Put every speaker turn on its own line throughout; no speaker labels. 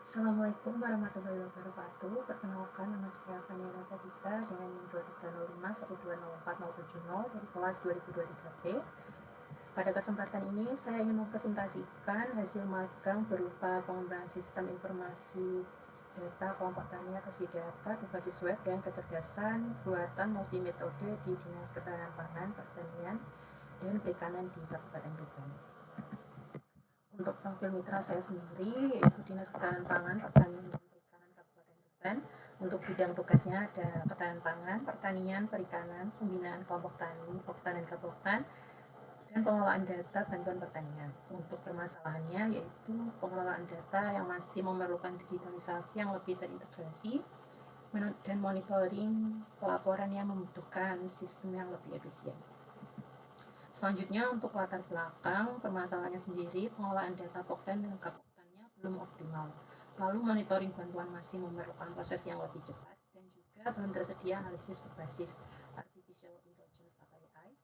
Assalamualaikum warahmatullahi wabarakatuh. Perkenalkan, nama saya Faniana Kadita dengan NIM 2305120470 dari kelas 2023C. Pada kesempatan ini, saya ingin mempresentasikan hasil magang berupa pengembangan sistem informasi data kelompok tani atasi data berbasis web dan kecerdasan buatan multimetode di Dinas Ketahanan Pangan, Pertanian, dan Perikanan di Kabupaten Tuban. Untuk profil mitra saya sendiri yaitu Dinas Ketahanan Pangan, Pertanian, dan Perikanan Kabupaten Tuban. Untuk bidang tugasnya ada ketahanan pangan, pertanian, perikanan, pembinaan kelompok tani, pertanian kabupaten, dan pengelolaan data bantuan pertanian. Untuk permasalahannya yaitu pengelolaan data yang masih memerlukan digitalisasi yang lebih terintegrasi dan monitoring pelaporan yang membutuhkan sistem yang lebih efisien. Selanjutnya untuk latar belakang permasalahannya sendiri, pengelolaan data Pokpen dan Kapoktannya belum optimal. Lalu monitoring bantuan masih memerlukan proses yang lebih cepat dan juga belum tersedia analisis berbasis artificial intelligence atau AI.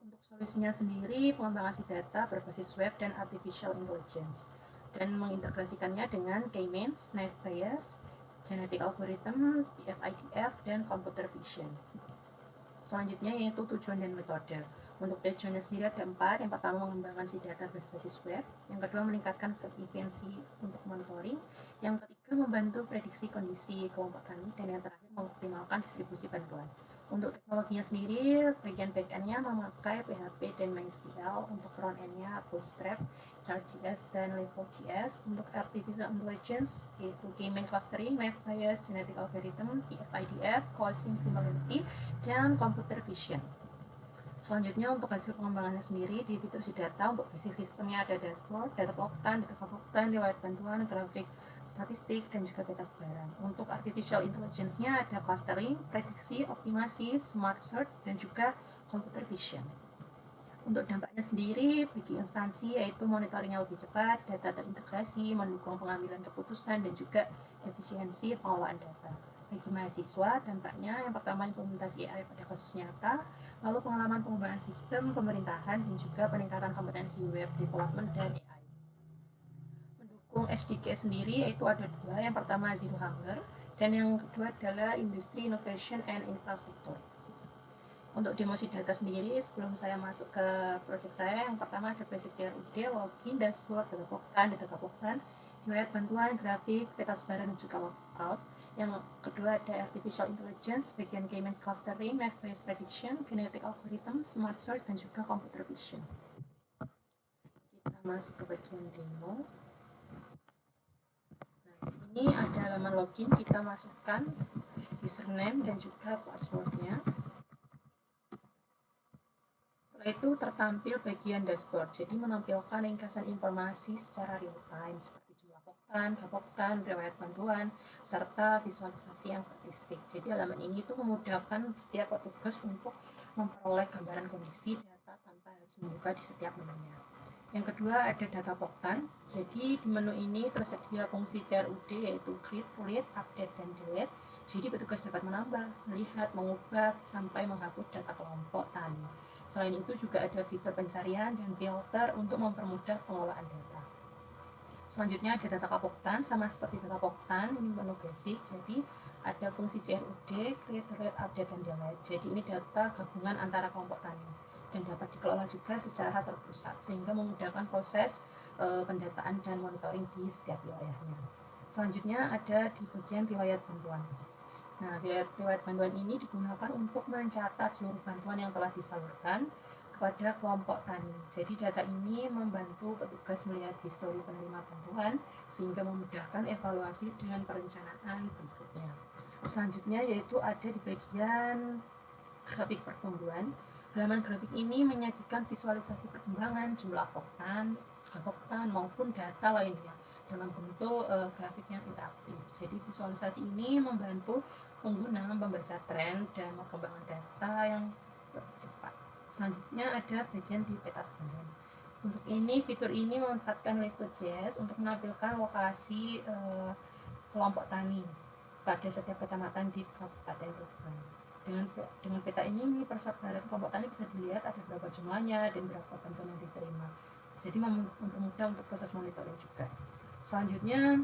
Untuk solusinya sendiri, pengembangan data berbasis web dan artificial intelligence dan mengintegrasikannya dengan K-means, naive Bayes, genetic algorithm, DFIDF, dan computer vision. Selanjutnya yaitu tujuan dan metode. Untuk tujuannya sendiri ada 4. Yang pertama mengembangkan data berbasis web. Yang kedua meningkatkan efisiensi untuk monitoring. Yang ketiga membantu prediksi kondisi kelompok tani. Dan yang terakhir mengoptimalkan distribusi bantuan. Untuk teknologinya sendiri, bagian back-end-nya memakai PHP dan MySQL. Untuk front-end-nya Bootstrap, Chart.js, dan Level.js. Untuk artificial intelligence yaitu K-means clustering, naive Bayes, genetic algorithm, DFIDF, Gaussian similarity, dan computer vision. Selanjutnya untuk hasil pengembangannya sendiri di fitur data untuk basic sistemnya ada dashboard, data Poktan, data Kapoktan, riwayat bantuan, grafik, statistik, dan juga peta sebaran. Untuk artificial intelligence-nya ada clustering, prediksi, optimasi, smart search, dan juga computer vision. Untuk dampaknya sendiri bagi instansi yaitu monitoring yang lebih cepat, data terintegrasi, mendukung pengambilan keputusan, dan juga efisiensi pengelolaan data. Bagi mahasiswa, dampaknya yang pertama implementasi AI pada kasus nyata, lalu pengalaman pengembangan sistem pemerintahan, dan juga peningkatan kompetensi web development dan AI. Mendukung SDG sendiri yaitu ada 2, yang pertama Zero Hunger, dan yang kedua adalah Industry Innovation and Infrastructure. Untuk demo data sendiri, sebelum saya masuk ke project saya, yang pertama ada basic CRUD, login, dashboard, data Kapoktan, riwayat bantuan, grafik, peta sebaran, dan juga logout. Yang kedua ada artificial intelligence, bagian K-means clustering, naive Bayes prediction, genetic algorithm, smart search, dan juga computer vision. Kita masuk ke bagian demo. Nah, di sini ada halaman login, kita masukkan username dan juga passwordnya. Setelah itu tertampil bagian dashboard, jadi menampilkan ringkasan informasi secara real time seperti jumlah poktan, kapoktan, riwayat bantuan, serta visualisasi yang statistik. Jadi halaman ini tuh memudahkan setiap petugas untuk memperoleh gambaran kondisi data tanpa harus membuka di setiap menunya. Yang kedua ada data poktan, jadi di menu ini tersedia fungsi CRUD yaitu create, read, update, dan delete. Jadi petugas dapat menambah, melihat, mengubah, sampai menghapus data kelompok tani. Selain itu juga ada fitur pencarian dan filter untuk mempermudah pengelolaan data. Selanjutnya ada data Kapoktan, sama seperti data Poktan, ini menu basic, jadi ada fungsi CRUD, create, read, update, dan delete. Jadi ini data gabungan antara kelompok tani dan dapat dikelola juga secara terpusat sehingga memudahkan proses pendataan dan monitoring di setiap wilayahnya. Selanjutnya ada di bagian riwayat bantuan. Nah, riwayat bantuan ini digunakan untuk mencatat seluruh bantuan yang telah disalurkan kepada kelompok tani. Jadi data ini membantu petugas melihat histori penerima bantuan sehingga memudahkan evaluasi dan perencanaan berikutnya. Selanjutnya yaitu ada di bagian grafik pertumbuhan. Halaman grafik ini menyajikan visualisasi perkembangan jumlah poktan, kapoktan maupun data lainnya dalam bentuk grafik yang interaktif. Jadi visualisasi ini membantu pengguna membaca tren dan perkembangan data yang lebih cepat. Selanjutnya ada bagian di peta sebaran. Untuk ini, fitur ini memanfaatkan Level.js untuk menampilkan lokasi kelompok tani pada setiap kecamatan di Kabupaten Tuban. Dengan peta ini persebaran kelompok tani bisa dilihat ada berapa jumlahnya dan berapa bantuan yang diterima. Jadi mempermudah untuk proses monitoring juga. Selanjutnya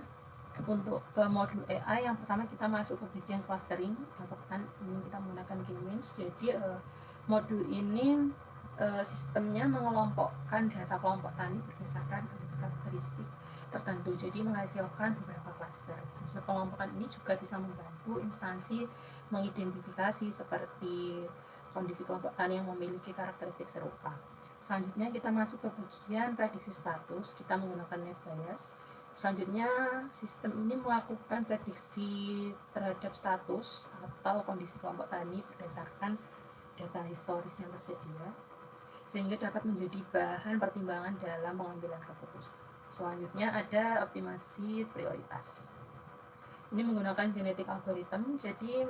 Untuk ke modul AI, yang pertama kita masuk ke bagian clustering. Contohkan ini kita menggunakan K-means. Jadi modul ini sistemnya mengelompokkan data kelompok tani berdasarkan karakteristik tertentu, jadi menghasilkan beberapa cluster. Hasil pengelompokan ini juga bisa membantu instansi mengidentifikasi seperti kondisi kelompok tani yang memiliki karakteristik serupa. Selanjutnya kita masuk ke bagian prediksi status. Kita menggunakan net bias. Selanjutnya, sistem ini melakukan prediksi terhadap status atau kondisi kelompok tani berdasarkan data historis yang tersedia, sehingga dapat menjadi bahan pertimbangan dalam pengambilan keputusan. Selanjutnya ada optimasi prioritas. Ini menggunakan genetik algorithm, jadi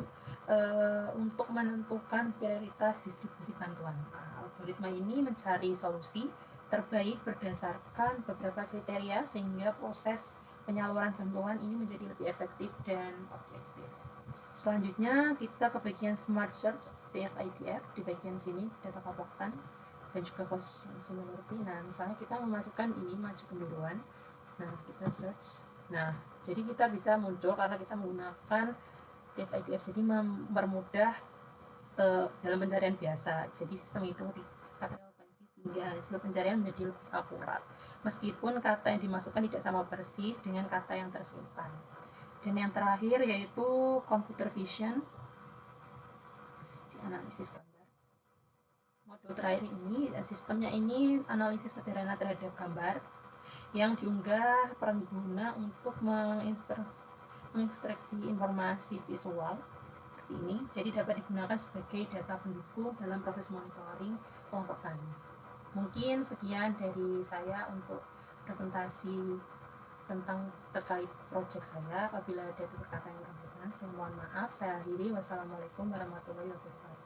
untuk menentukan prioritas distribusi bantuan. Algoritma ini mencari solusi terbaik berdasarkan beberapa kriteria sehingga proses penyaluran bantuan ini menjadi lebih efektif dan objektif. Selanjutnya kita ke bagian Smart Search TF-IDF. Di bagian sini data patokan dan juga cost similarity. Nah, misalnya kita memasukkan ini maju kemunduran. Nah, kita search. Nah, jadi kita bisa muncul karena kita menggunakan TF-IDF, jadi mempermudah dalam pencarian biasa. Jadi sistem itu kata relevansi sehingga hasil pencarian menjadi lebih akurat, meskipun kata yang dimasukkan tidak sama persis dengan kata yang tersimpan. Dan yang terakhir yaitu computer vision, analisis gambar. Modul terakhir ini sistemnya ini analisis sederhana terhadap gambar yang diunggah pengguna untuk mengekstraksi informasi visual seperti ini, jadi dapat digunakan sebagai data pendukung dalam proses monitoring kelompok tani. Mungkin sekian dari saya untuk presentasi tentang terkait proyek saya. Apabila ada tutur kata yang berkenan, saya mohon maaf. Saya akhiri. Wassalamualaikum warahmatullahi wabarakatuh.